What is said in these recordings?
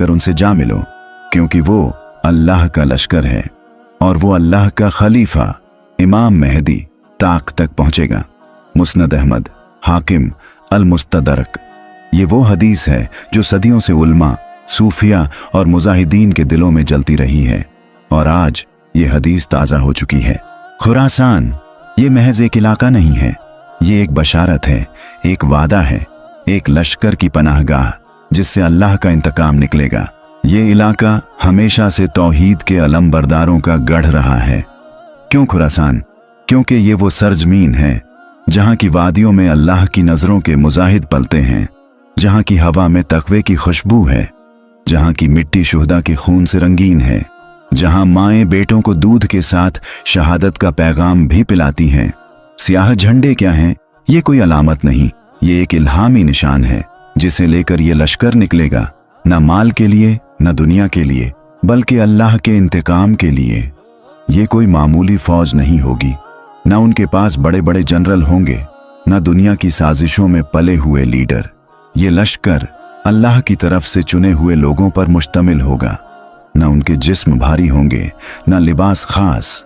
जाकर उनसे जा मिलो, क्योंकि वो अल्लाह का लश्कर है और वो अल्लाह का खलीफा इमाम मेहदी ताक तक पहुंचेगा। मुस्नद अहमद, हाकिम, अल मुस्तदरक। ये वो हदीस है जो सदियों से उल्मा, सूफिया और मुजाहिदीन के दिलों में जलती रही है, और आज ये हदीस ताज़ा हो चुकी है। खुरासान ये महज एक इलाका नहीं है, ये एक बशारत है, एक वादा है, एक लश्कर की पनाहगाह जिससे अल्लाह का इंतकाम निकलेगा। ये इलाका हमेशा से तौहीद के अलमबरदारों का गढ़ रहा है। क्यों खुरासान? क्योंकि ये वो सरजमीन है जहाँ की वादियों में अल्लाह की नज़रों के मुजाहिद पलते हैं, जहाँ की हवा में तक़वे की खुशबू है, जहाँ की मिट्टी शुहदा के खून से रंगीन है, जहाँ माएँ बेटों को दूध के साथ शहादत का पैगाम भी पिलाती हैं। स्याह झंडे क्या हैं? ये कोई अलामत नहीं, ये एक इल्हामी निशान है जिसे लेकर ये लश्कर निकलेगा, न माल के लिए न दुनिया के लिए, बल्कि अल्लाह के इंतकाम के लिए। ये कोई मामूली फौज नहीं होगी, न उनके पास बड़े बड़े जनरल होंगे, न दुनिया की साजिशों में पले हुए लीडर। ये लश्कर अल्लाह की तरफ से चुने हुए लोगों पर मुश्तमिल होगा। न उनके जिस्म भारी होंगे, न लिबास खास,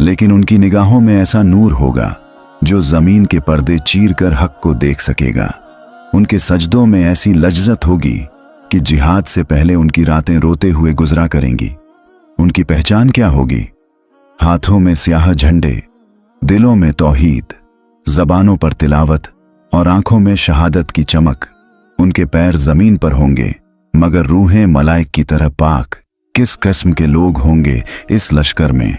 लेकिन उनकी निगाहों में ऐसा नूर होगा जो जमीन के पर्दे चीर कर हक को देख सकेगा। उनके सजदों में ऐसी लज्जत होगी कि जिहाद से पहले उनकी रातें रोते हुए गुजरा करेंगी। उनकी पहचान क्या होगी? हाथों में स्याह झंडे, दिलों में तौहीद, जबानों पर तिलावत और आंखों में शहादत की चमक। उनके पैर जमीन पर होंगे मगर रूहें मलाइक की तरह पाक। किस किस्म के लोग होंगे इस लश्कर में?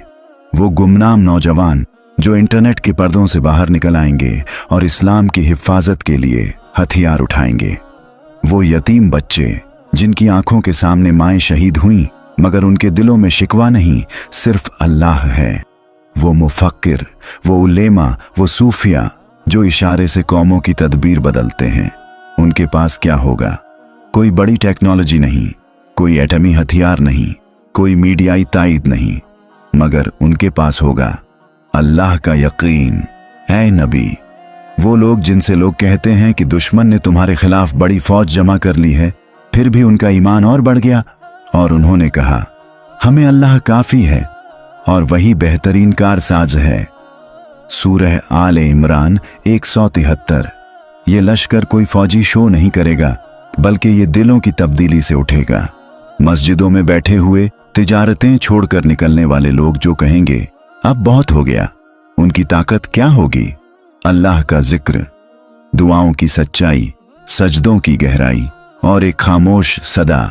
वो गुमनाम नौजवान जो इंटरनेट के पर्दों से बाहर निकल आएंगे और इस्लाम की हिफाजत के लिए हथियार उठाएंगे। वो यतीम बच्चे जिनकी आंखों के सामने माएँ शहीद हुईं, मगर उनके दिलों में शिकवा नहीं, सिर्फ अल्लाह है। वो मुफक्किर, वो उलेमा, वो सूफिया जो इशारे से कौमों की तदबीर बदलते हैं। उनके पास क्या होगा? कोई बड़ी टेक्नोलॉजी नहीं, कोई एटमी हथियार नहीं, कोई मीडियाई ताईद नहीं, मगर उनके पास होगा अल्लाह का यकीन। ऐ नबी, वो लोग जिनसे लोग कहते हैं कि दुश्मन ने तुम्हारे खिलाफ बड़ी फौज जमा कर ली है, फिर भी उनका ईमान और बढ़ गया, और उन्होंने कहा हमें अल्लाह काफ़ी है और वही बेहतरीन कारसाज है। सूरह आले इमरान 173। ये लश्कर कोई फौजी शो नहीं करेगा, बल्कि ये दिलों की तब्दीली से उठेगा। मस्जिदों में बैठे हुए तिजारतें छोड़कर निकलने वाले लोग जो कहेंगे अब बहुत हो गया, उनकी ताकत क्या होगी? अल्लाह का जिक्र, दुआओं की सच्चाई, सजदों की गहराई और एक खामोश सदा।